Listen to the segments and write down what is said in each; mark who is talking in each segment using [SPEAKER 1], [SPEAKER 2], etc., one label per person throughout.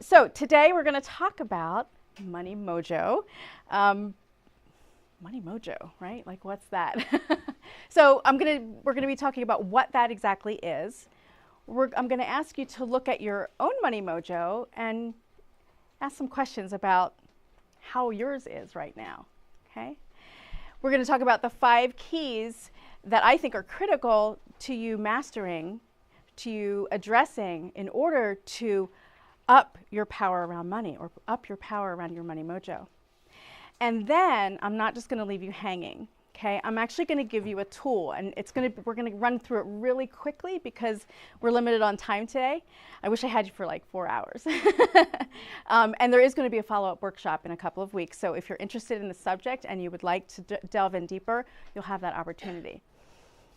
[SPEAKER 1] So today we're going to talk about Money Mojo. Money Mojo, right? Like, what's that? So we're gonna be talking about what that exactly is. I'm going to ask you to look at your own Money Mojo and ask some questions about how yours is right now. Okay? We're going to talk about the 5 keys that I think are critical to you mastering, to you addressing in order to up your power around money or up your power around your Money Mojo. And then I'm not just going to leave you hanging. Okay, I'm actually going to give you a tool, and we're going to run through it really quickly because we're limited on time today. I wish I had you for like 4 hours. And there is going to be a follow-up workshop in a couple of weeks. So if you're interested in the subject and you would like to delve in deeper, you'll have that opportunity.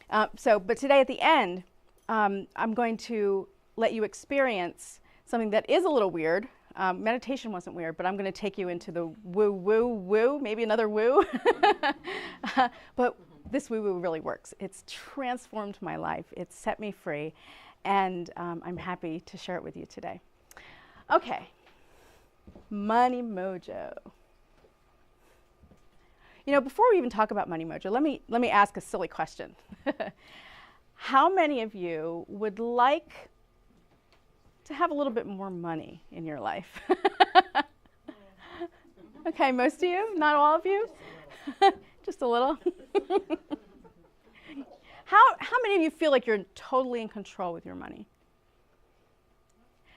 [SPEAKER 1] But today at the end, I'm going to let you experience something that is a little weird. Meditation wasn't weird, but I'm going to take you into the woo, woo, woo, maybe another woo. But this woo, woo really works. It's transformed my life. It's set me free, and I'm happy to share it with you today. Okay, Money Mojo. You know, before we even talk about Money Mojo, let me ask a silly question. How many of you would like to have a little bit more money in your life? Okay, most of you, not all of you? Just a little. How many of you feel like you're totally in control with your money?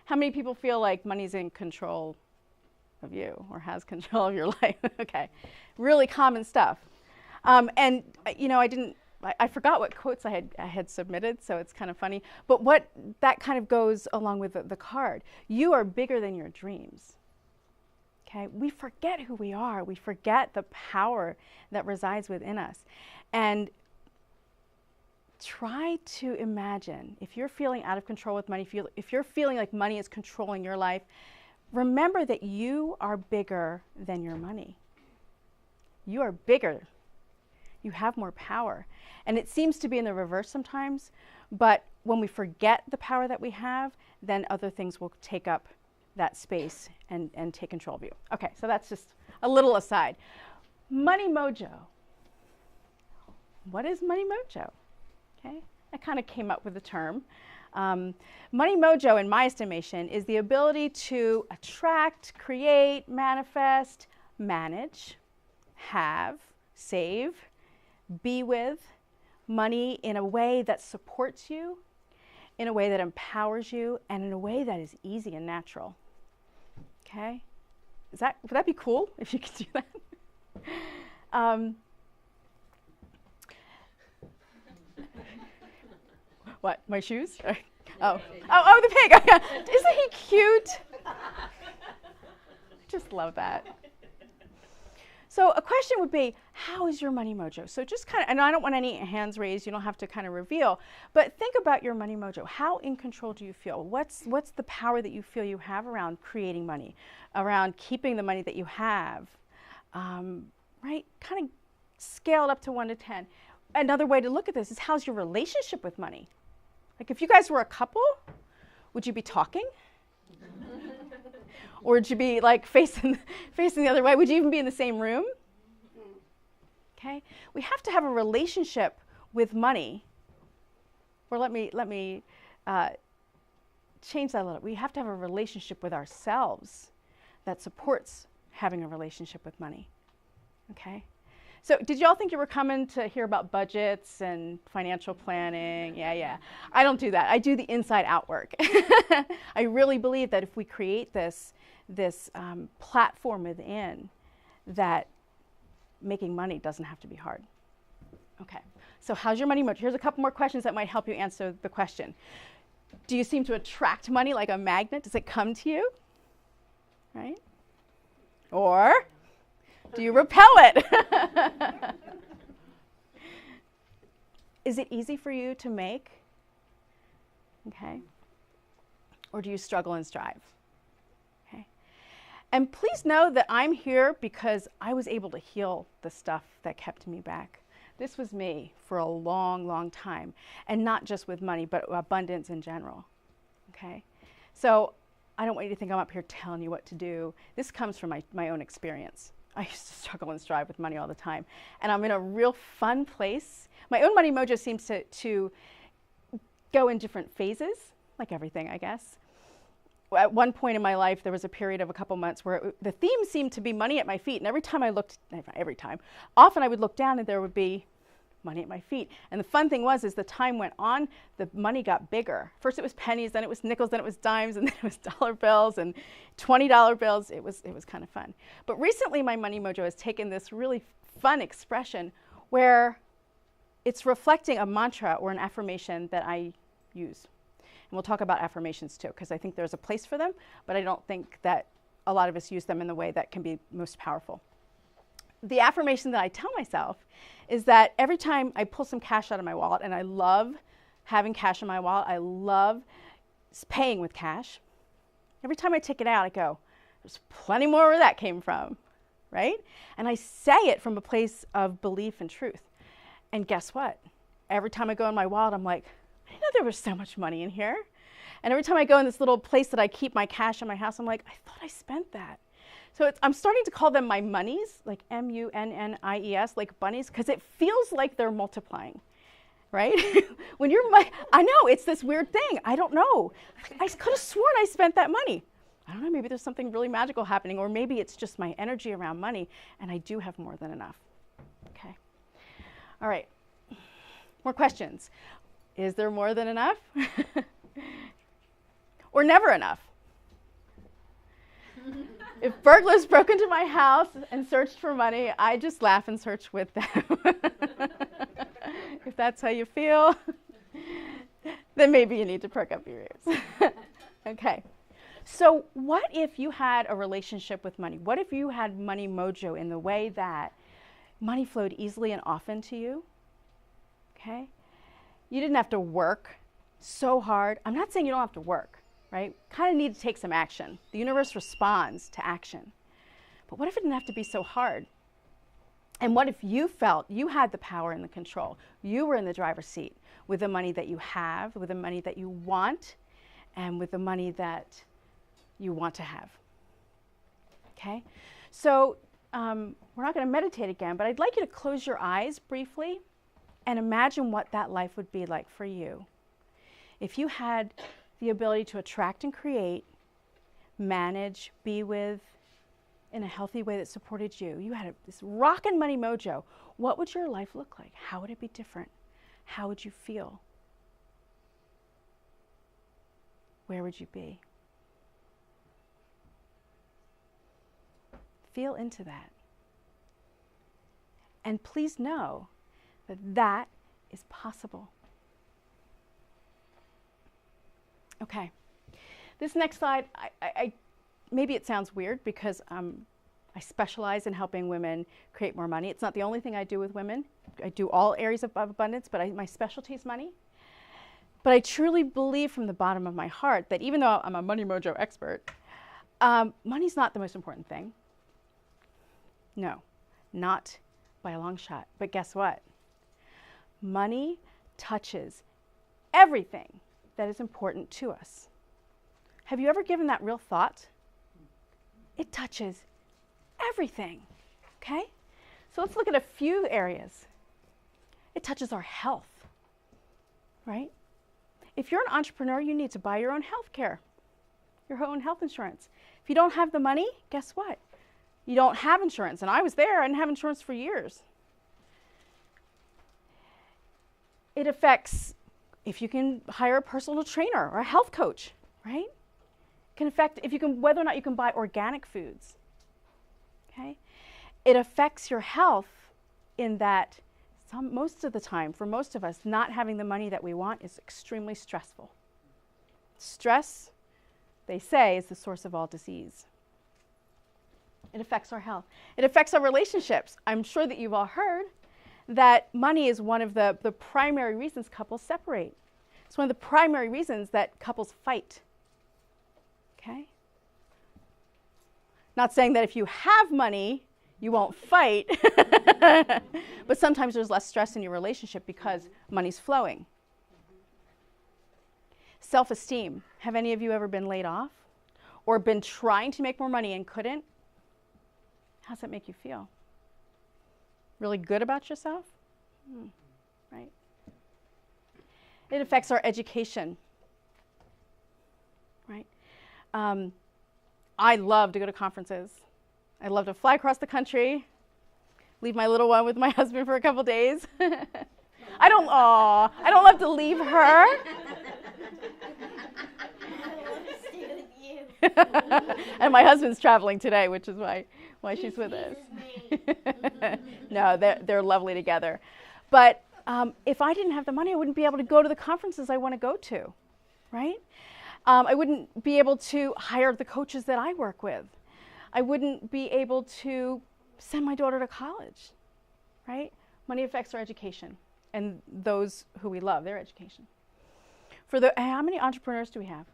[SPEAKER 1] How many people feel like money's in control of you or has control of your life? Okay, really common stuff. And you know, I forgot what quotes I had submitted, so it's kind of funny. But what that kind of goes along with the card. You are bigger than your dreams. Okay? We forget who we are. We forget the power that resides within us. And try to imagine, if you're feeling out of control with money, if you're feeling like money is controlling your life, remember that you are bigger than your money. You are bigger. You have more power. And it seems to be in the reverse sometimes, but when we forget the power that we have, then other things will take up that space and take control of you. Okay, so that's just a little aside. Money Mojo. What is Money Mojo? Okay, I kind of came up with the term. Money Mojo, in my estimation, is the ability to attract, create, manifest, manage, have, save, be with money in a way that supports you, in a way that empowers you, and in a way that is easy and natural. Okay? Would that be cool if you could do that? What, my shoes? Oh, the pig. Isn't he cute? I just love that. So a question would be, how is your Money Mojo? So just kind of, and I don't want any hands raised, you don't have to kind of reveal, but think about your Money Mojo. How in control do you feel? What's the power that you feel you have around creating money, around keeping the money that you have, right? Kind of scaled up to 1 to 10. Another way to look at this is, how's your relationship with money? Like, if you guys were a couple, would you be talking? Or would you be like facing the other way? Would you even be in the same room? Okay, we have to have a relationship with money. Or let me change that a little. We have to have a relationship with ourselves that supports having a relationship with money. Okay, so did y'all think you were coming to hear about budgets and financial planning? Yeah. I don't do that. I do the inside out work. I really believe that if we create this platform within, that making money doesn't have to be hard. Okay, so how's your Money Mojo? Here's a couple more questions that might help you answer the question. Do you seem to attract money like a magnet? Does it come to you? Right? Or do you repel it? Is it easy for you to make? Okay. Or do you struggle and strive? Okay. And please know that I'm here because I was able to heal the stuff that kept me back. This was me for a long, long time, and not just with money, but abundance in general. Okay. So I don't want you to think I'm up here telling you what to do. This comes from my own experience. I used to struggle and strive with money all the time. And I'm in a real fun place. My own money mojo seems to go in different phases, like everything, I guess. At one point in my life, there was a period of a couple months where the theme seemed to be money at my feet. And every time I looked, often I would look down and there would be money at my feet. And the fun thing was, as the time went on, the money got bigger. First it was pennies, then it was nickels, then it was dimes, and then it was dollar bills and $20 bills. It was kind of fun. But recently my money mojo has taken this really fun expression where it's reflecting a mantra or an affirmation that I use. And we'll talk about affirmations too, because I think there's a place for them, but I don't think that a lot of us use them in the way that can be most powerful. The affirmation that I tell myself is that every time I pull some cash out of my wallet, and I love having cash in my wallet, I love paying with cash. Every time I take it out, I go, there's plenty more where that came from, right? And I say it from a place of belief and truth. And guess what? Every time I go in my wallet, I'm like, I didn't know there was so much money in here. And every time I go in this little place that I keep my cash in my house, I'm like, I thought I spent that. So I'm starting to call them my monies, like M-U-N-N-I-E-S, like bunnies, because it feels like they're multiplying, right? When you're I know, it's this weird thing. I don't know. I could have sworn I spent that money. I don't know, maybe there's something really magical happening, or maybe it's just my energy around money, and I do have more than enough. Okay. All right. More questions. Is there more than enough? Or never enough? If burglars broke into my house and searched for money, I just laugh and search with them. If that's how you feel, then maybe you need to perk up your ears. Okay. So what if you had a relationship with money? What if you had money mojo in the way that money flowed easily and often to you? Okay. You didn't have to work so hard. I'm not saying you don't have to work. Right? Kind of need to take some action. The universe responds to action. But what if it didn't have to be so hard? And what if you felt you had the power and the control? You were in the driver's seat with the money that you have, with the money that you want, and with the money that you want to have. Okay? So we're not going to meditate again, but I'd like you to close your eyes briefly and imagine what that life would be like for you. If you had the ability to attract and create, manage, be with, in a healthy way that supported you. You had this rockin' money mojo. What would your life look like? How would it be different? How would you feel? Where would you be? Feel into that. And please know that that is possible. Okay, this next slide, maybe it sounds weird because I specialize in helping women create more money. It's not the only thing I do with women. I do all areas of abundance, but my specialty is money. But I truly believe from the bottom of my heart that even though I'm a money mojo expert, money's not the most important thing. No, not by a long shot. But guess what? Money touches everything that is important to us. Have you ever given that real thought? It touches everything, okay? So let's look at a few areas. It touches our health, right? If you're an entrepreneur, you need to buy your own health care, your own health insurance. If you don't have the money, guess what? You don't have insurance. And I was there, I didn't have insurance for years. It affects if you can hire a personal trainer or a health coach, right? It can affect whether or not you can buy organic foods, okay? It affects your health in that most of the time, for most of us, not having the money that we want is extremely stressful. Stress, they say, is the source of all disease. It affects our health. It affects our relationships. I'm sure that you've all heard that money is one of the primary reasons couples separate. It's one of the primary reasons that couples fight. Okay? Not saying that if you have money, you won't fight, but sometimes there's less stress in your relationship because money's flowing. Self-esteem. Have any of you ever been laid off? or been trying to make more money and couldn't, how's that make you feel? Really good about yourself? Right? It affects our education. Right? I love to go to conferences. I love to fly across the country, leave my little one with my husband for a couple days. I don't love to leave her. And my husband's traveling today, which is why she's with us. No, they're lovely together. But if I didn't have the money, I wouldn't be able to go to the conferences I want to go to, right? I wouldn't be able to hire the coaches that I work with. I wouldn't be able to send my daughter to college, right? Money affects our education and those who we love, their education. How many entrepreneurs do we have?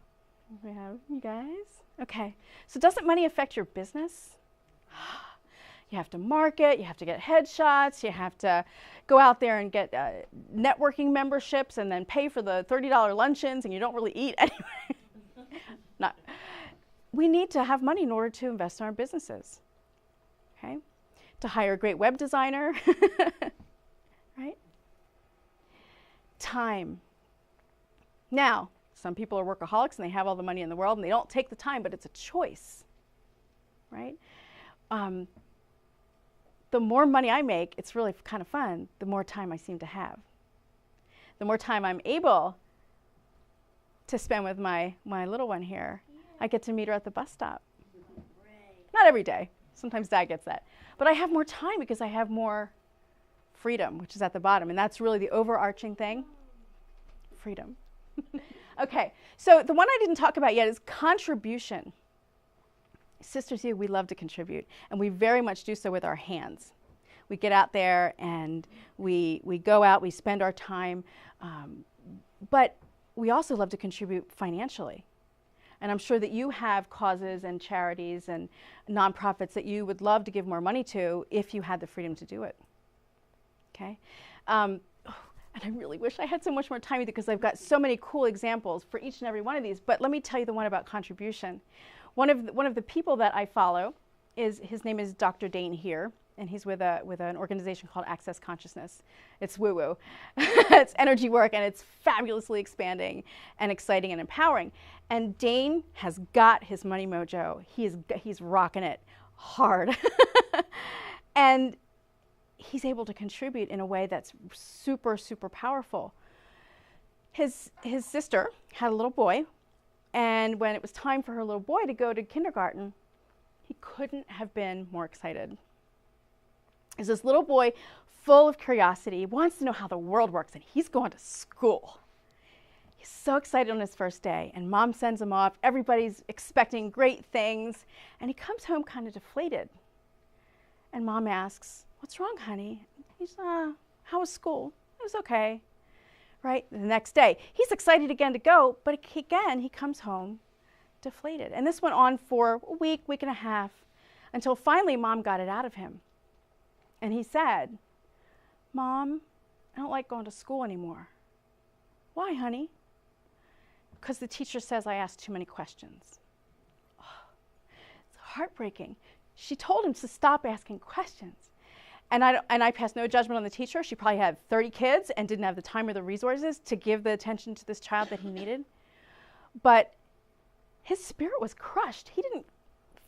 [SPEAKER 1] We have you guys? Okay. So doesn't money affect your business? You have to market, you have to get headshots, you have to go out there and get networking memberships and then pay for the $30 luncheons, and you don't really eat anyway. We need to have money in order to invest in our businesses, okay? To hire a great web designer, right? Time. Now, some people are workaholics and they have all the money in the world and they don't take the time, but it's a choice, right? The more money I make, it's really kind of fun, the more time I seem to have. The more time I'm able to spend with my little one here, I get to meet her at the bus stop. Not every day. Sometimes Dad gets that. But I have more time because I have more freedom, which is at the bottom. And that's really the overarching thing. Freedom. Okay, so the one I didn't talk about yet is contribution. Sisters, we love to contribute, and we very much do so with our hands. We get out there and we go out, we spend our time, but we also love to contribute financially. And I'm sure that you have causes and charities and nonprofits that you would love to give more money to if you had the freedom to do it. Okay? And I really wish I had so much more time because I've got so many cool examples for each and every one of these. But let me tell you the one about contribution. One of the people that I follow his name is Dr. Dane here, and he's with an organization called Access Consciousness. It's woo-woo. It's energy work, and it's fabulously expanding and exciting and empowering. And Dane has got his money mojo. He's rocking it hard. And he's able to contribute in a way that's super, super powerful. His sister had a little boy, and when it was time for her little boy to go to kindergarten, he couldn't have been more excited. Is this little boy full of curiosity, wants to know how the world works, and he's going to school. He's so excited on his first day, and Mom sends him off. Everybody's expecting great things, and he comes home kind of deflated. And Mom asks, "What's wrong, honey?" He's, "How was school?" "It was okay." Right? The next day, he's excited again to go, but again, he comes home deflated. And this went on for a week, week and a half, until finally Mom got it out of him. And he said, "Mom, I don't like going to school anymore." "Why, honey?" "Because the teacher says I ask too many questions." Oh, it's heartbreaking. She told him to stop asking questions. And I pass no judgment on the teacher. She probably had 30 kids and didn't have the time or the resources to give the attention to this child that he needed. But his spirit was crushed. He didn't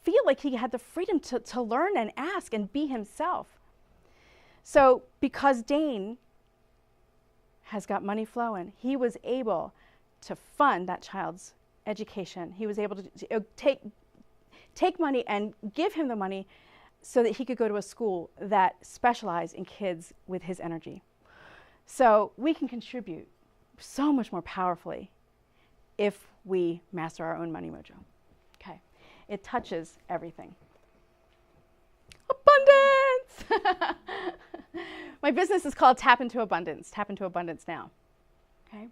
[SPEAKER 1] feel like he had the freedom to learn and ask and be himself. So because Dane has got money flowing, he was able to fund that child's education. He was able to take money and give him the money so that he could go to a school that specialized in kids with his energy. So we can contribute so much more powerfully if we master our own money mojo. Okay, it touches everything. Abundance! My business is called Tap Into Abundance. Tap Into Abundance now. Okay,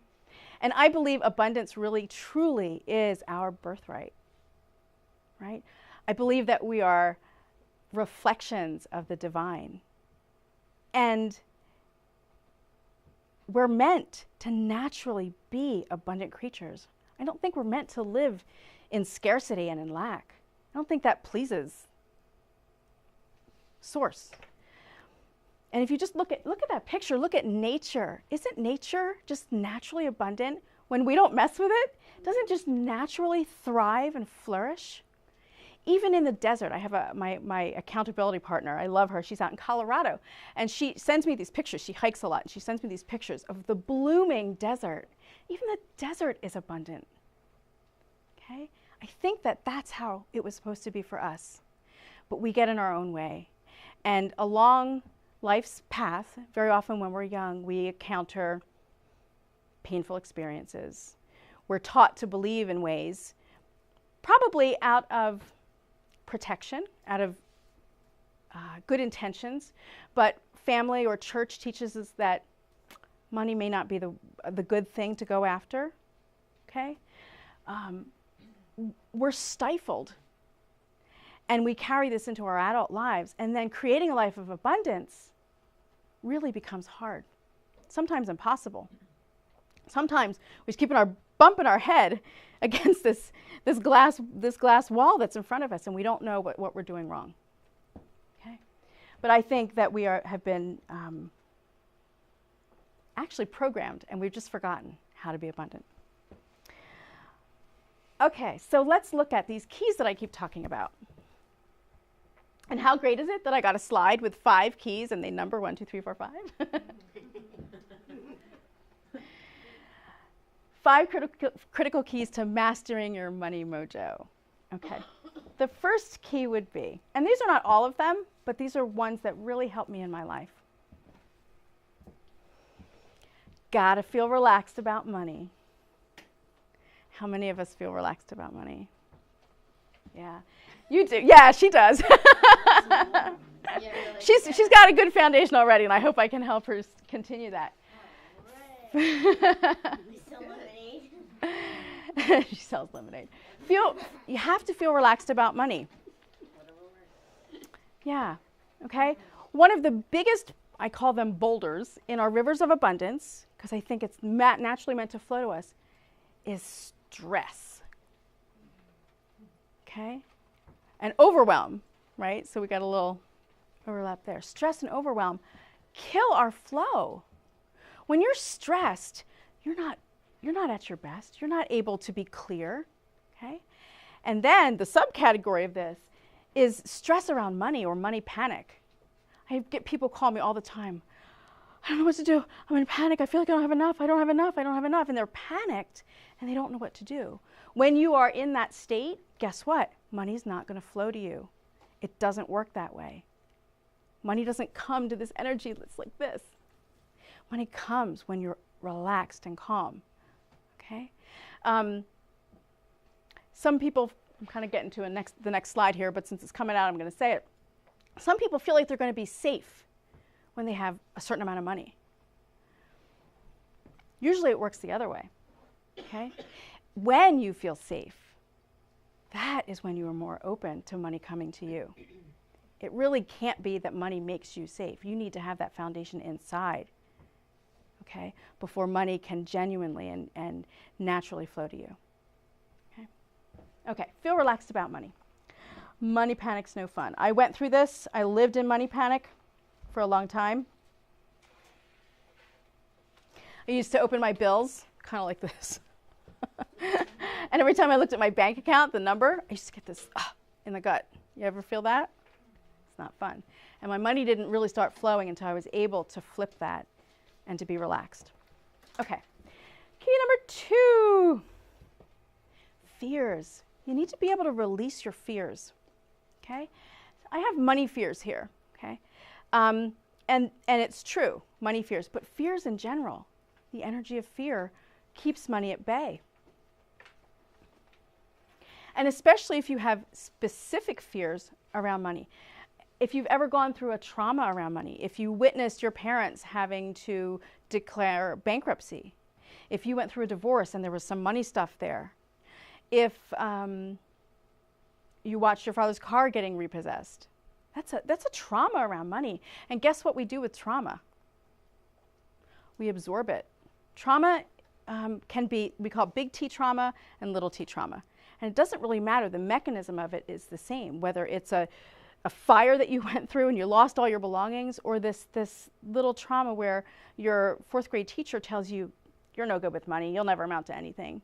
[SPEAKER 1] and I believe abundance really, truly is our birthright. Right? I believe that we are reflections of the divine. And we're meant to naturally be abundant creatures. I don't think we're meant to live in scarcity and in lack. I don't think that pleases Source. And if you just look at that picture, look at nature. Isn't nature just naturally abundant when we don't mess with it? Doesn't it just naturally thrive and flourish? Even in the desert, I have my accountability partner. I love her. She's out in Colorado. And she sends me these pictures. She hikes a lot. And she sends me these pictures of the blooming desert. Even the desert is abundant. Okay? I think that that's how it was supposed to be for us. But we get in our own way. And along life's path, very often when we're young, we encounter painful experiences. We're taught to believe in ways, probably out of protection, out of good intentions, but family or church teaches us that money may not be the good thing to go after, okay? We're stifled, and we carry this into our adult lives, and then creating a life of abundance really becomes hard, sometimes impossible. Sometimes we just keep bumping our head against this glass wall that's in front of us, and we don't know what we're doing wrong. Okay, but I think that we have been actually programmed, and we've just forgotten how to be abundant. Okay, so let's look at these keys that I keep talking about. And how great is it that I got a slide with 5 keys and they number 1, 2, 3, 4, 5? 5 critical keys to mastering your money mojo. Okay. The first key would be, and these are not all of them, but these are ones that really helped me in my life. Gotta feel relaxed about money. How many of us feel relaxed about money? Yeah. You do. Yeah, she does.
[SPEAKER 2] Yeah, really.
[SPEAKER 1] She's got a good foundation already, and I hope I can help her continue that.
[SPEAKER 2] We sell lemonade.
[SPEAKER 1] She sells lemonade. You have to feel relaxed about money. Yeah. Okay. One of the biggest, I call them boulders, in our rivers of abundance, because I think it's naturally meant to flow to us, is stress. Okay. And overwhelm, right? So we got a little overlap there. Stress and overwhelm kill our flow. When you're stressed, you're not at your best. You're not able to be clear, okay? And then the subcategory of this is stress around money or money panic. I get people call me all the time. I don't know what to do. I'm in panic. I feel like I don't have enough. I don't have enough. I don't have enough. And they're panicked and they don't know what to do. When you are in that state, guess what? Money's not going to flow to you. It doesn't work that way. Money doesn't come to this energy that's like this. Money comes when you're relaxed and calm. Okay? Some people, I'm kind of getting to the next slide here, but since it's coming out, I'm going to say it. Some people feel like they're going to be safe when they have a certain amount of money. Usually it works the other way. Okay? When you feel safe, that is when you are more open to money coming to you. It really can't be that money makes you safe. You need to have that foundation inside, okay, before money can genuinely and naturally flow to you. Okay? Okay, feel relaxed about money. Money panic's no fun. I went through this. I lived in money panic for a long time. I used to open my bills kind of like this. And every time I looked at my bank account, the number, I used to get this in the gut. You ever feel that? It's not fun. And my money didn't really start flowing until I was able to flip that and to be relaxed. Okay. Key number 2. Fears. You need to be able to release your fears. Okay? I have money fears here. Okay? And it's true, money fears, but fears in general, the energy of fear keeps money at bay. And especially if you have specific fears around money. If you've ever gone through a trauma around money, if you witnessed your parents having to declare bankruptcy, if you went through a divorce and there was some money stuff there, if you watched your father's car getting repossessed, that's a trauma around money. And guess what we do with trauma? We absorb it. Trauma can be, we call it big T trauma and little t trauma. And it doesn't really matter. The mechanism of it is the same, whether it's a fire that you went through and you lost all your belongings, or this little trauma where your fourth grade teacher tells you, you're no good with money, you'll never amount to anything,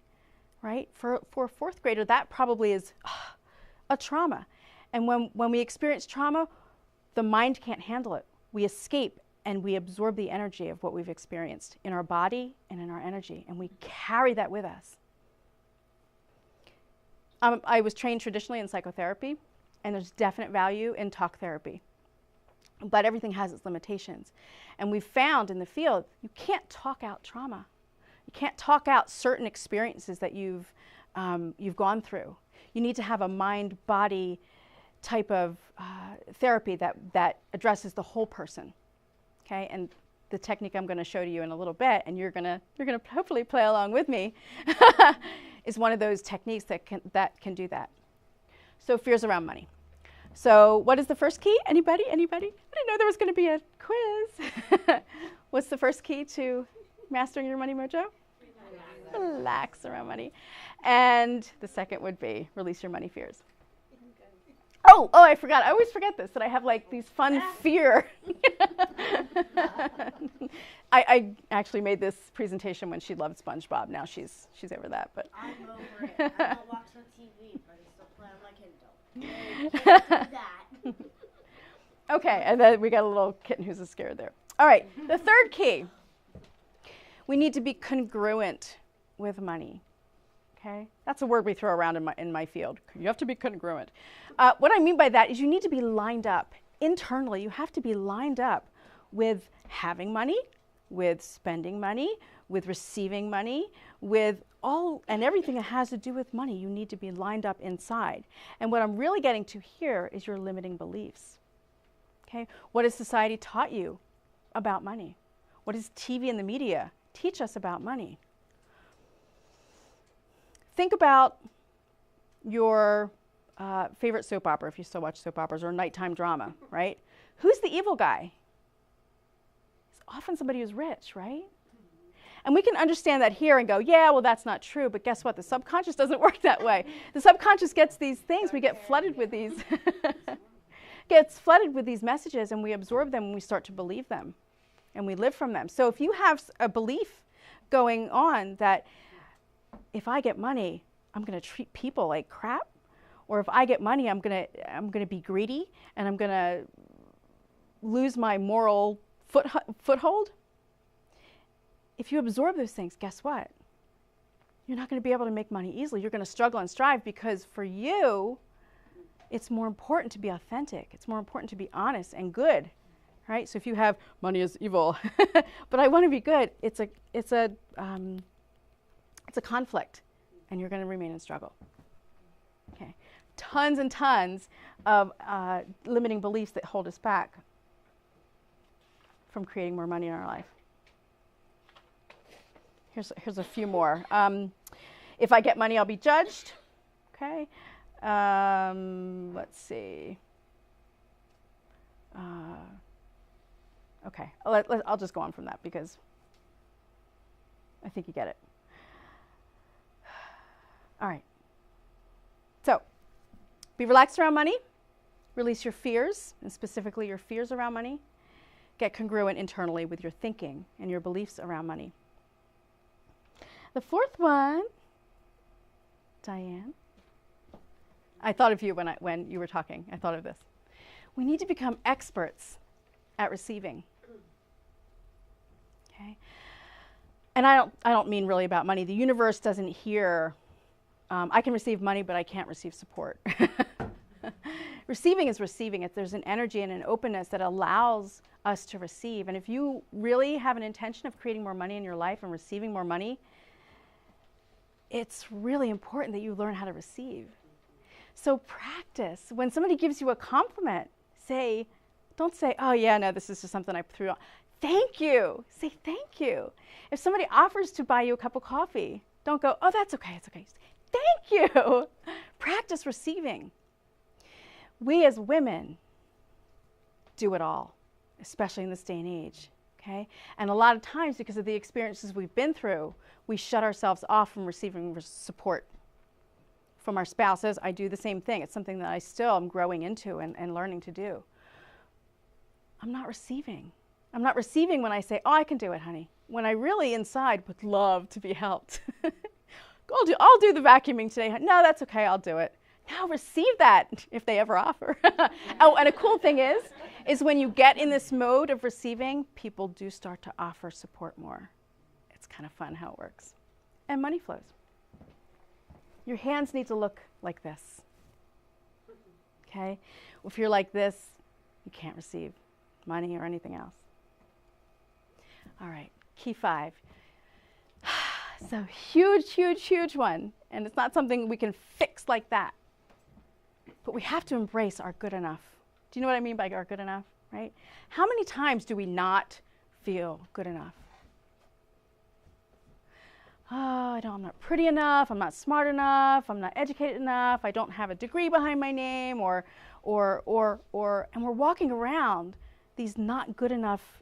[SPEAKER 1] right? For a fourth grader, that probably is a trauma. And when we experience trauma, the mind can't handle it. We escape and we absorb the energy of what we've experienced in our body and in our energy, and we carry that with us. I was trained traditionally in psychotherapy, and there's definite value in talk therapy. But everything has its limitations. And we've found in the field, you can't talk out trauma. You can't talk out certain experiences that you've gone through. You need to have a mind-body type of therapy that addresses the whole person. Okay, and the technique I'm going to show to you in a little bit, and you're going to hopefully play along with me, is one of those techniques that can do that. So fears around money. So what is the first key? Anybody? I didn't know there was going to be a quiz. What's the first key to mastering your money mojo? Relax around money. And the second would be release your money fears. Oh, I forgot. I always forget this, that I have like these fun fear. I actually made this presentation when she loved SpongeBob. Now she's over that. But
[SPEAKER 2] I'm over it. I don't watch on TV, but I still play on my Kindle. You can't do that.
[SPEAKER 1] Okay, and then we got a little kitten who's scared there. All right, the third key. We need to be congruent with money. Okay, that's a word we throw around in my field. You have to be congruent. What I mean by that is you need to be lined up internally. You have to be lined up with having money, with spending money, with receiving money, with all and everything that has to do with money. You need to be lined up inside. And what I'm really getting to here is your limiting beliefs. Okay, what has society taught you about money? What does TV and the media teach us about money? Think about your favorite soap opera, if you still watch soap operas, or nighttime drama, right? Who's the evil guy? It's often somebody who's rich, right? And we can understand that here and go, yeah, well, that's not true. But guess what? The subconscious doesn't work that way. The subconscious gets these things. We get flooded with these, messages, and we absorb them and we start to believe them. And we live from them. So if you have a belief going on that if I get money, I'm going to treat people like crap, or if I get money, I'm going to be greedy and I'm going to lose my moral foothold. If you absorb those things, guess what? You're not going to be able to make money easily. You're going to struggle and strive, because for you, it's more important to be authentic. It's more important to be honest and good, right? So if you have money is evil, but I want to be good, it's a conflict, and you're going to remain in struggle. Okay, tons and tons of limiting beliefs that hold us back from creating more money in our life. Here's a few more. If I get money, I'll be judged. Okay. Let's see. Okay, I'll just go on from that because I think you get it. All right. So, be relaxed around money. Release your fears, and specifically your fears around money. Get congruent internally with your thinking and your beliefs around money. The fourth one, Diane. I thought of you when you were talking. I thought of this. We need to become experts at receiving. Okay? And I don't mean really about money. The universe doesn't hear, I can receive money, but I can't receive support. Receiving is receiving. There's an energy and an openness that allows us to receive. And if you really have an intention of creating more money in your life and receiving more money, it's really important that you learn how to receive. So practice. When somebody gives you a compliment, don't say, oh yeah, no, this is just something I threw on. Thank you. Say thank you. If somebody offers to buy you a cup of coffee, don't go, oh, that's okay, it's okay. Say, thank you. Practice receiving. We as women do it all, especially in this day and age. Okay? And a lot of times, because of the experiences we've been through, we shut ourselves off from receiving support from our spouses. I do the same thing. It's something that I still am growing into and learning to do. I'm not receiving. I'm not receiving when I say, oh, I can do it, honey. When I really inside would love to be helped. I'll do the vacuuming today. No, that's okay, I'll do it. Now receive that if they ever offer. Oh, and a cool thing is when you get in this mode of receiving, people do start to offer support more. It's kind of fun how it works. And money flows. Your hands need to look like this. Okay? If you're like this, you can't receive money or anything else. All right, key 5. So huge, huge, huge one. And it's not something we can fix like that. But we have to embrace our good enough. Do you know what I mean by our good enough, right? How many times do we not feel good enough? Oh, I'm not pretty enough, I'm not smart enough, I'm not educated enough, I don't have a degree behind my name, and we're walking around these not good enough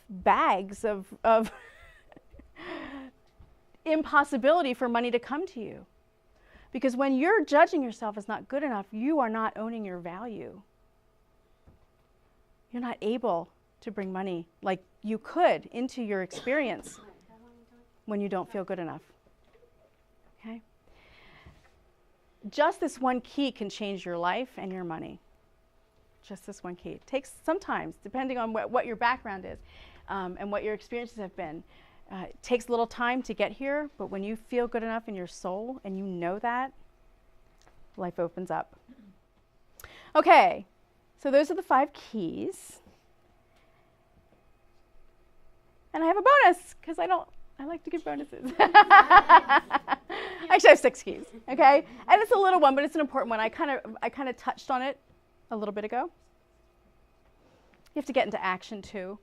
[SPEAKER 1] bags of impossibility for money to come to you. Because when you're judging yourself as not good enough, you are not owning your value. You're not able to bring money like you could into your experience when you don't feel good enough. Okay? Just this one key can change your life and your money. Just this one key. It takes sometimes, depending on what your background is and what your experiences have been. It takes a little time to get here, but when you feel good enough in your soul and you know that, life opens up. Okay, so those are the 5 keys. And I have a bonus, because I like to give bonuses. Actually, I have 6 keys, okay? And it's a little one, but it's an important one. I kind of touched on it a little bit ago. You have to get into action, too.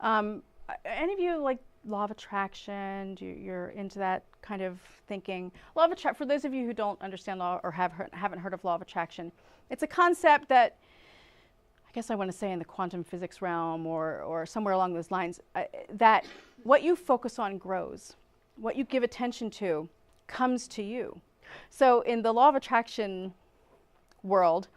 [SPEAKER 1] Any of you like law of attraction? You're into that kind of thinking? Law of attraction, for those of you who don't understand law or haven't heard of law of attraction, it's a concept that, I guess I want to say in the quantum physics realm or somewhere along those lines, that what you focus on grows. What you give attention to comes to you. So in the law of attraction world,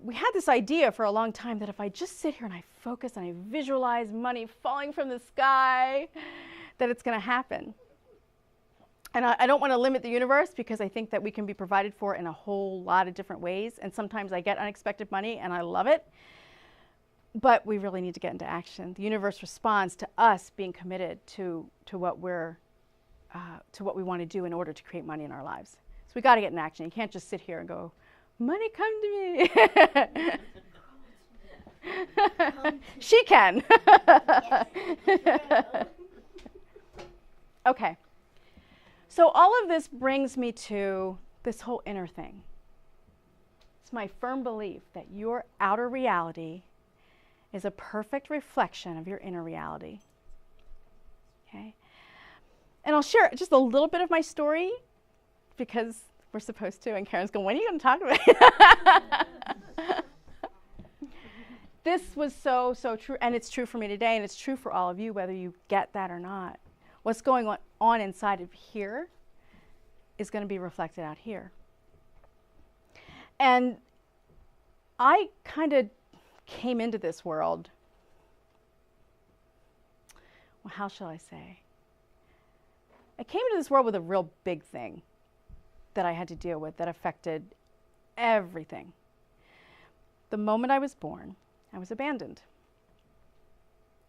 [SPEAKER 1] we had this idea for a long time that if I just sit here and I focus and I visualize money falling from the sky, that it's going to happen. And I don't want to limit the universe, because I think that we can be provided for in a whole lot of different ways. And sometimes I get unexpected money and I love it. But we really need to get into action. The universe responds to us being committed to what we want to do in order to create money in our lives. So we got to get in action. You can't just sit here and go, money come to me. She can. Okay. So all of this brings me to this whole inner thing. It's my firm belief that your outer reality is a perfect reflection of your inner reality. Okay? And I'll share just a little bit of my story, because we're supposed to, and Karen's going, when are you going to talk about it? This was so true, and it's true for me today, and it's true for all of you, whether you get that or not. What's going on inside of here is going to be reflected out here. And I kind of came into this world, well, how shall I say? I came into this world with a real big thing that I had to deal with that affected everything. The moment I was born, I was abandoned.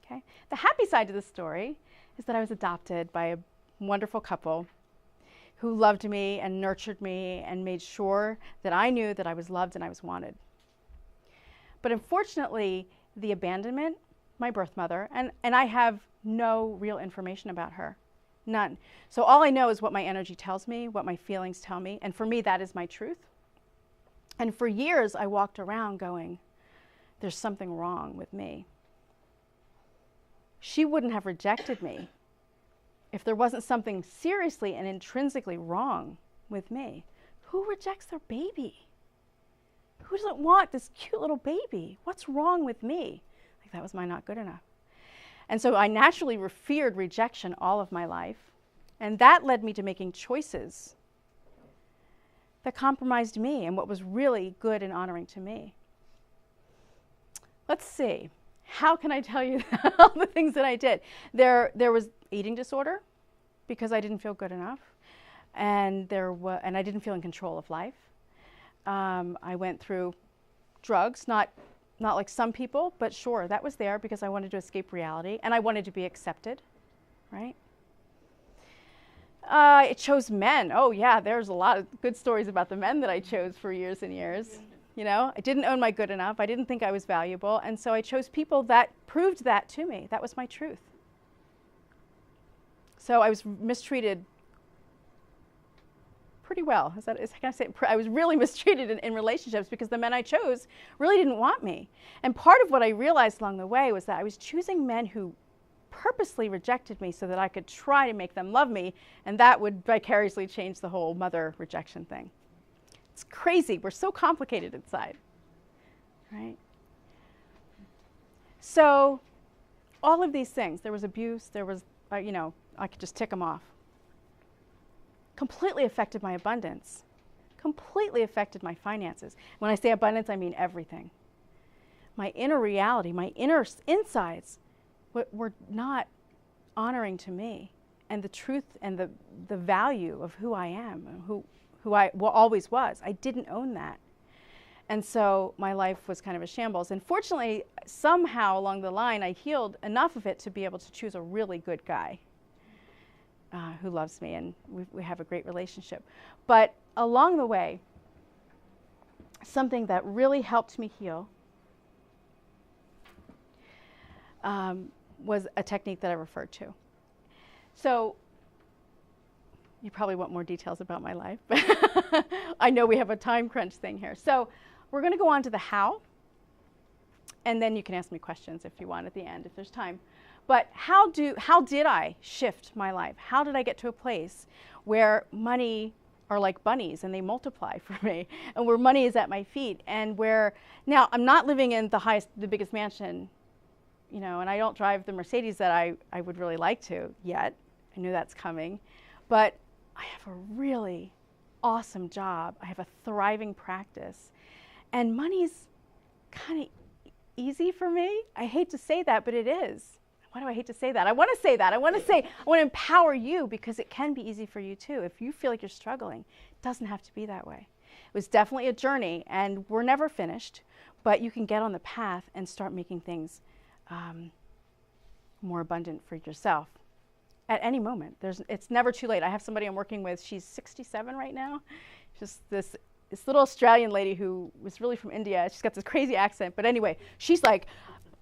[SPEAKER 1] Okay? The happy side to the story is that I was adopted by a wonderful couple who loved me and nurtured me and made sure that I knew that I was loved and I was wanted. But unfortunately, the abandonment, my birth mother, and I have no real information about her. None. So all I know is what my energy tells me, what my feelings tell me, and for me that is my truth. And for years I walked around going, there's something wrong with me. She wouldn't have rejected me if there wasn't something seriously and intrinsically wrong with me. Who rejects their baby? Who doesn't want this cute little baby? What's wrong with me? Like, that was my not good enough. And so I naturally feared rejection all of my life. And that led me to making choices that compromised me and what was really good and honoring to me. Let's see. How can I tell you all the things that I did? There was eating disorder because I didn't feel good enough. And I didn't feel in control of life. I went through drugs, not like some people, but sure, that was there because I wanted to escape reality and I wanted to be accepted, right? I chose men. Oh yeah, there's a lot of good stories about the men that I chose for years and years. You know, I didn't own my good enough. I didn't think I was valuable. And so I chose people that proved that to me. That was my truth. So I was mistreated pretty well. I was really mistreated in relationships because the men I chose really didn't want me. And part of what I realized along the way was that I was choosing men who purposely rejected me so that I could try to make them love me, and that would vicariously change the whole mother rejection thing. It's crazy. We're so complicated inside, right? So all of these things, there was abuse, there was, I could just tick them off. Completely affected my abundance, completely affected my finances. When I say abundance, I mean everything. My inner reality, my inner insides were not honoring to me and the truth and the value of who I am and who I always was. I didn't own that. And so my life was kind of a shambles. And fortunately, somehow along the line, I healed enough of it to be able to choose a really good guy who loves me, and we have a great relationship. But along the way, something that really helped me heal was a technique that I referred to. So you probably want more details about my life, but I know we have a time crunch thing here. So we're going to go on to the how, and then you can ask me questions if you want at the end, if there's time. But how did I shift my life? How did I get to a place where money are like bunnies and they multiply for me, and where money is at my feet, and where now I'm not living in the biggest mansion, and I don't drive the Mercedes that I would really like to yet. I knew that's coming, but I have a really awesome job. I have a thriving practice, and money's kind of easy for me. I hate to say that, but it is. Why do I hate to say that? I want to say that. I want to empower you, because it can be easy for you too. If you feel like you're struggling, it doesn't have to be that way. It was definitely a journey, and we're never finished, but you can get on the path and start making things more abundant for yourself at any moment. It's never too late. I have somebody I'm working with. She's 67 right now. Just this little Australian lady who was really from India. She's got this crazy accent, but anyway, she's like,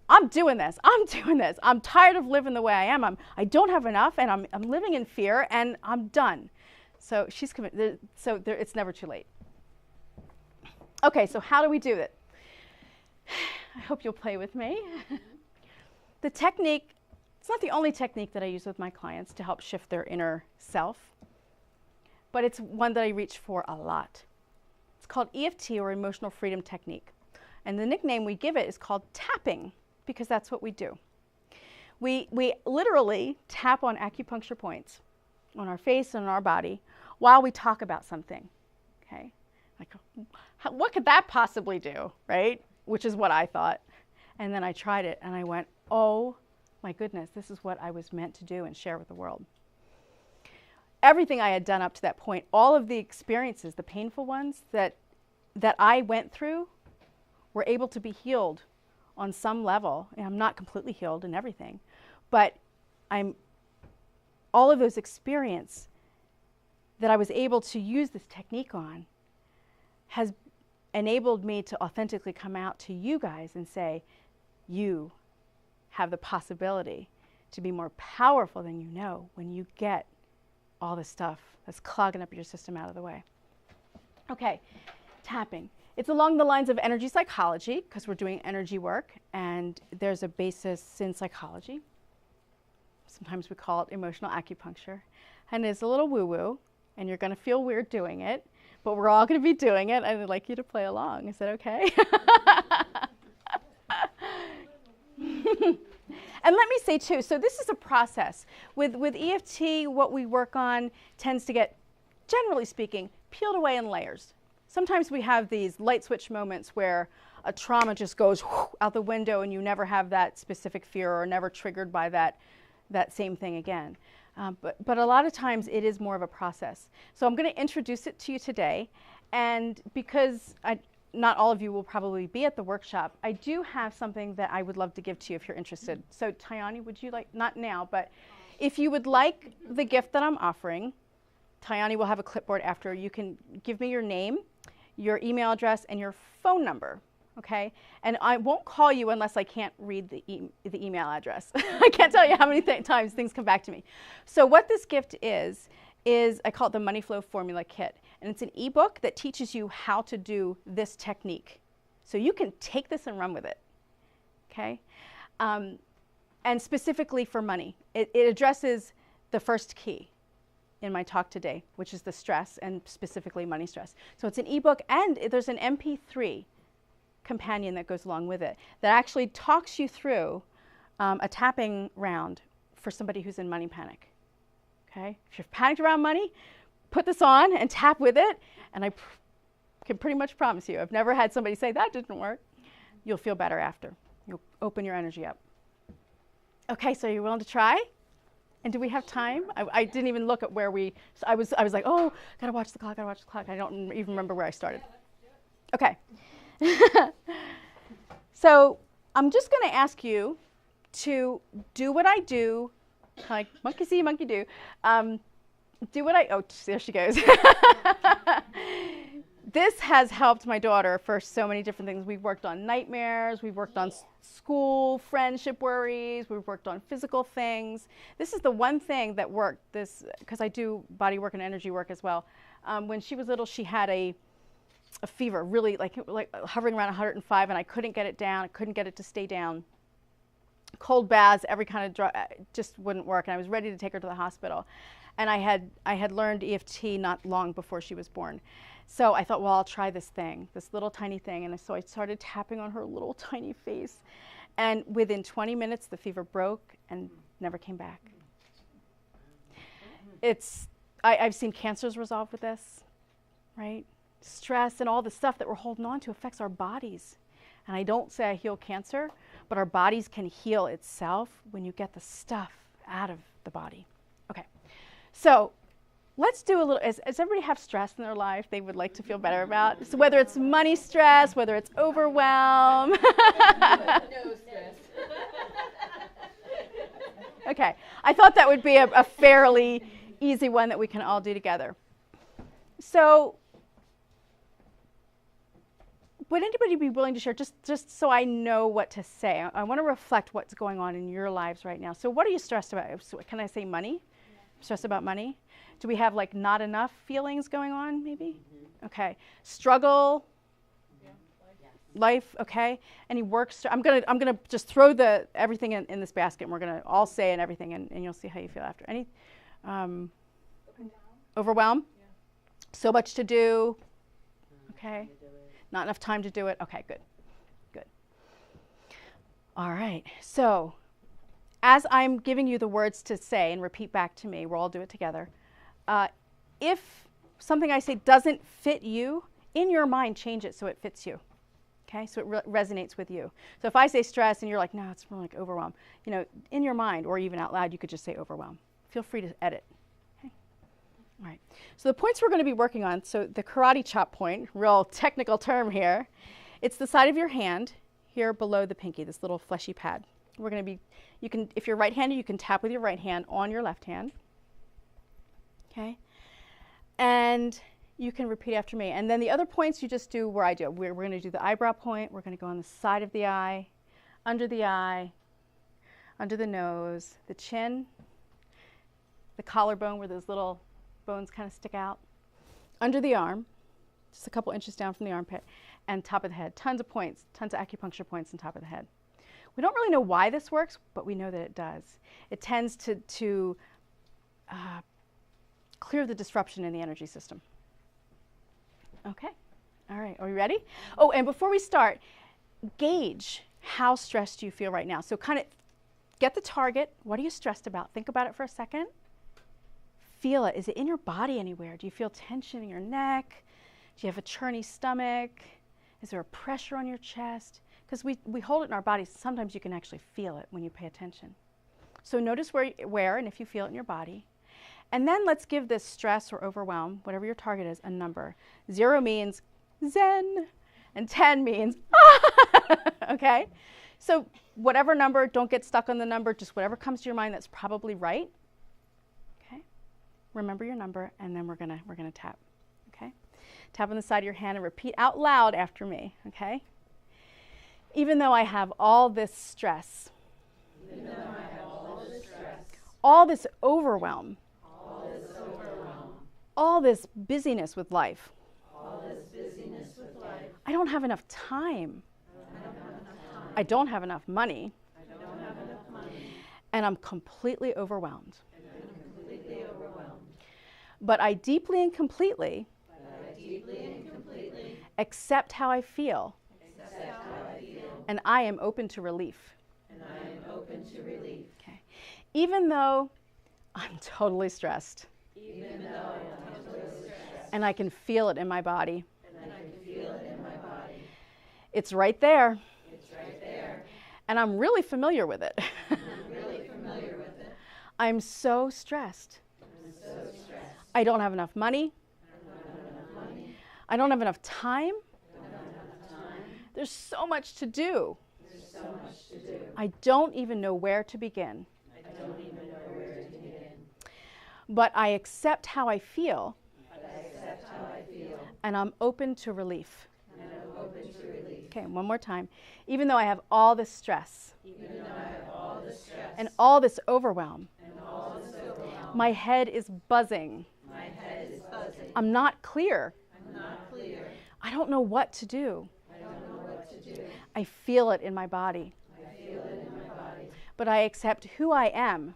[SPEAKER 1] I'm doing this. I'm tired of living the way I am. I don't have enough, and I'm living in fear, and I'm done. So she's committed. It's never too late. Okay, so how do we do it? I hope you'll play with me. The technique, it's not the only technique that I use with my clients to help shift their inner self, but it's one that I reach for a lot. It's called EFT, or Emotional Freedom Technique. And the nickname we give it is called tapping, because that's what we do. We literally tap on acupuncture points on our face and on our body while we talk about something, okay? Like, what could that possibly do, right? Which is what I thought. And then I tried it, and I went, oh my goodness, this is what I was meant to do and share with the world. Everything I had done up to that point, all of the experiences, the painful ones that I went through, were able to be healed on some level. And I'm not completely healed in everything, but all of those experiences that I was able to use this technique on has enabled me to authentically come out to you guys and say, you have the possibility to be more powerful than you know when you get all the stuff that's clogging up your system out of the way. Okay, tapping. It's along the lines of energy psychology, because we're doing energy work, and there's a basis in psychology. Sometimes we call it emotional acupuncture. And it's a little woo-woo, and you're going to feel weird doing it, but we're all going to be doing it, and I'd like you to play along. Is that okay? And let me say too, so this is a process. With EFT, what we work on tends to get, generally speaking, peeled away in layers. Sometimes we have these light switch moments where a trauma just goes out the window and you never have that specific fear or never triggered by that same thing again. But a lot of times it is more of a process. So I'm going to introduce it to you today. And because not all of you will probably be at the workshop, I do have something that I would love to give to you if you're interested. So Tayani, would you like, not now, but if you would like the gift that I'm offering, Tayani will have a clipboard after. You can give me your name, your email address, and your phone number, okay? And I won't call you unless I can't read the email address. I can't tell you how many times things come back to me. So what this gift is I call it the Money Flow Formula Kit. And it's an ebook that teaches you how to do this technique. So you can take this and run with it, okay? And specifically for money. It addresses the first key in my talk today, which is the stress, and specifically money stress. So it's an ebook, and there's an MP3 companion that goes along with it that actually talks you through a tapping round for somebody who's in money panic. Okay? If you're panicked around money, put this on and tap with it, and I can pretty much promise you, I've never had somebody say that didn't work. You'll feel better after. You'll open your energy up. Okay, so you're willing to try? And do we have time? I didn't even look at where so I was like, oh, gotta watch the clock. I don't even remember where I started. Okay. So I'm just gonna ask you to do what I do, like monkey see, monkey do. Do what oh, there she goes. This has helped my daughter for so many different things. We've worked on nightmares, we've worked on school, friendship worries, we've worked on physical things. This is the one thing that worked, because I do body work and energy work as well. When she was little, she had a fever, really like hovering around 105, and I couldn't get it down, I couldn't get it to stay down. Cold baths, every kind of drug, just wouldn't work, and I was ready to take her to the hospital. And I had learned EFT not long before she was born. So I thought, well, I'll try this little tiny thing. And so I started tapping on her little tiny face. And within 20 minutes, the fever broke and never came back. I've seen cancers resolve with this, right? Stress and all the stuff that we're holding on to affects our bodies. And I don't say I heal cancer, but our bodies can heal itself when you get the stuff out of the body. Okay, so let's do a little, does everybody have stress in their life they would like to feel better about? So whether it's money stress, whether it's overwhelm.
[SPEAKER 2] No stress.
[SPEAKER 1] Okay, I thought that would be a fairly easy one that we can all do together. So would anybody be willing to share, just so I know what to say? I want to reflect what's going on in your lives right now. So what are you stressed about? So can I say money? Yeah. Stressed about money? Do we have like not enough feelings going on maybe? Mm-hmm. Okay. Struggle? Yeah. Life, okay. Any work? I'm gonna just throw everything in this basket, and we're gonna all say and everything, and you'll see how you feel after. Any overwhelm? Yeah. So much to do. Okay. Not enough time to do it. Okay, good. All right. So as I'm giving you the words to say and repeat back to me, we'll all do it together. If something I say doesn't fit you, in your mind, change it so it fits you. Okay, so it resonates with you. So if I say stress and you're like, no, it's more like overwhelm, in your mind or even out loud, you could just say overwhelm. Feel free to edit. Okay. All right. So the points we're going to be working on, so the karate chop point, real technical term here, it's the side of your hand here below the pinky, this little fleshy pad. We're going to be, if you're right-handed, you can tap with your right hand on your left hand. Okay. And you can repeat after me. And then the other points you just do where I do. We're going to do the eyebrow point. We're going to go on the side of the eye, under the nose, the chin, the collarbone where those little bones kind of stick out, under the arm, just a couple inches down from the armpit, and top of the head. Tons of points, tons of acupuncture points on top of the head. We don't really know why this works, but we know that it does. It tends to clear the disruption in the energy system. Okay, all right, are we ready? Oh, and before we start, gauge how stressed you feel right now. So kind of get the target. What are you stressed about? Think about it for a second. Feel it. Is it in your body anywhere? Do you feel tension in your neck? Do you have a churny stomach? Is there a pressure on your chest? Because we hold it in our bodies. Sometimes you can actually feel it when you pay attention. So notice where and if you feel it in your body. And then let's give this stress or overwhelm, whatever your target is, a number. 0 means zen, and 10 means ah! Okay? So whatever number, don't get stuck on the number, just whatever comes to your mind that's probably right. Okay? Remember your number, and then we're gonna tap. Okay? Tap on the side of your hand and repeat out loud after me. Okay? Even though I have all this stress, all this overwhelm, all this busyness with life, I don't have enough time. I don't have enough money. And I'm completely overwhelmed. But I deeply and completely accept how I feel. And I am open to relief. Okay. Even though I'm totally stressed. And I can feel it in my body. It's right there. And I'm really familiar with it. I'm so stressed. I don't have enough money. I don't have enough time. There's so much to do. I don't even know where to begin. But I accept how I feel. And I'm open to relief. Okay, one more time. Even though I have all this stress. And all this overwhelm. My head is buzzing. I'm not clear. I don't know what to do. I feel it in my body. But I accept who I am.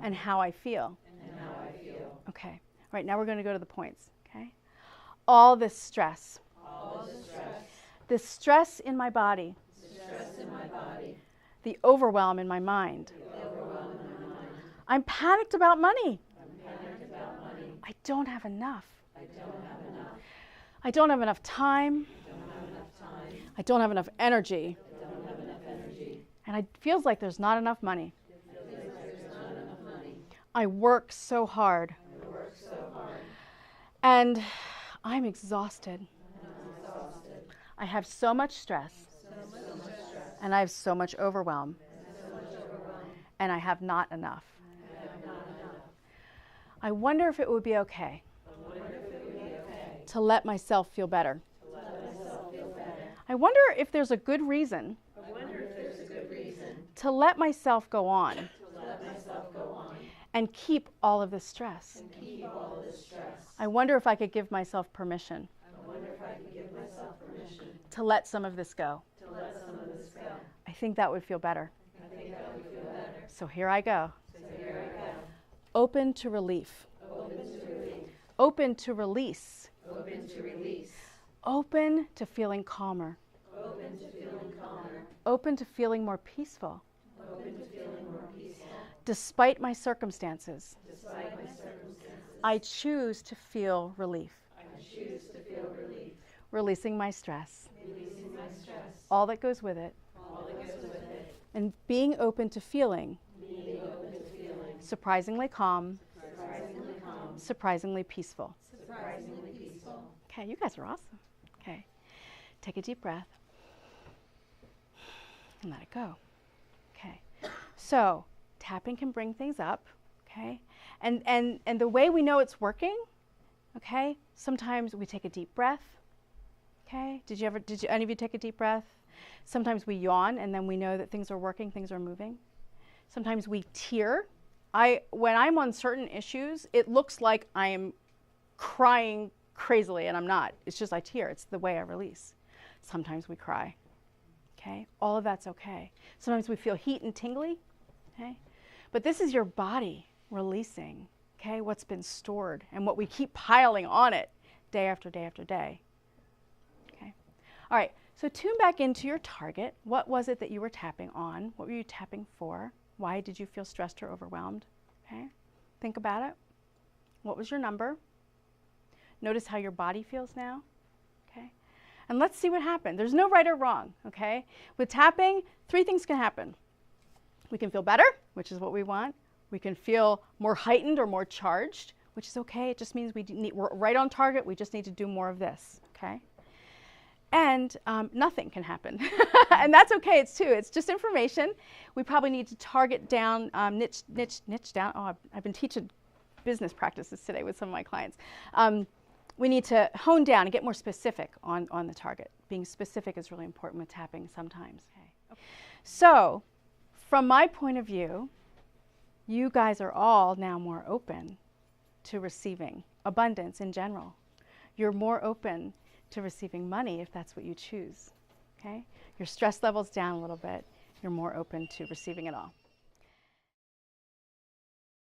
[SPEAKER 1] And how I feel. Okay. All right, now we're going to go to the points. Okay. All this stress. This stress in my body. The overwhelm in my mind. I'm panicked about money. I don't have enough. I don't have enough time. I don't have enough energy. And it feels like there's not enough money. I work so hard. And I'm exhausted. I have so much stress. And I have so much overwhelm. And I have not enough. I wonder if it would be okay to let myself feel better. I wonder if there's a good reason to let myself go on and keep all of this stress. I wonder if I could give myself permission to let some of this go. I think that would feel better. So here I go. Open to relief. Open to release. Open to feeling calmer. Open to feeling more peaceful. Despite my circumstances. I choose to feel relief. Releasing my stress. All that goes with it. And being open to feeling. Surprisingly calm. Surprisingly peaceful. Okay, you guys are awesome. Okay, take a deep breath and let it go. Okay, so tapping can bring things up. Okay, and the way we know it's working. Okay, sometimes we take a deep breath. Okay, did any of you take a deep breath? Sometimes we yawn and then we know that things are working, things are moving. Sometimes we tear. When I'm on certain issues, it looks like I am crying crazily, and I'm not. It's just I tear. It's the way I release. Sometimes we cry. Okay? All of that's okay. Sometimes we feel heat and tingly. Okay? But this is your body releasing, okay, what's been stored and what we keep piling on it day after day after day. Okay? All right. So tune back into your target. What was it that you were tapping on? What were you tapping for? Why did you feel stressed or overwhelmed? Okay, think about it. What was your number? Notice how your body feels now. Okay, and let's see what happened. There's no right or wrong. Okay, with tapping, 3 things can happen. We can feel better, which is what we want. We can feel more heightened or more charged, which is okay. It just means we're right on target. We just need to do more of this. Okay. And nothing can happen. And that's okay, it's just information. We probably need to target down, niche down. Oh, I've been teaching business practices today with some of my clients. We need to hone down and get more specific on the target. Being specific is really important with tapping sometimes. Okay. So, from my point of view, you guys are all now more open to receiving abundance in general. You're more open to receiving money if that's what you choose. Okay? Your stress level's down a little bit. You're more open to receiving it all.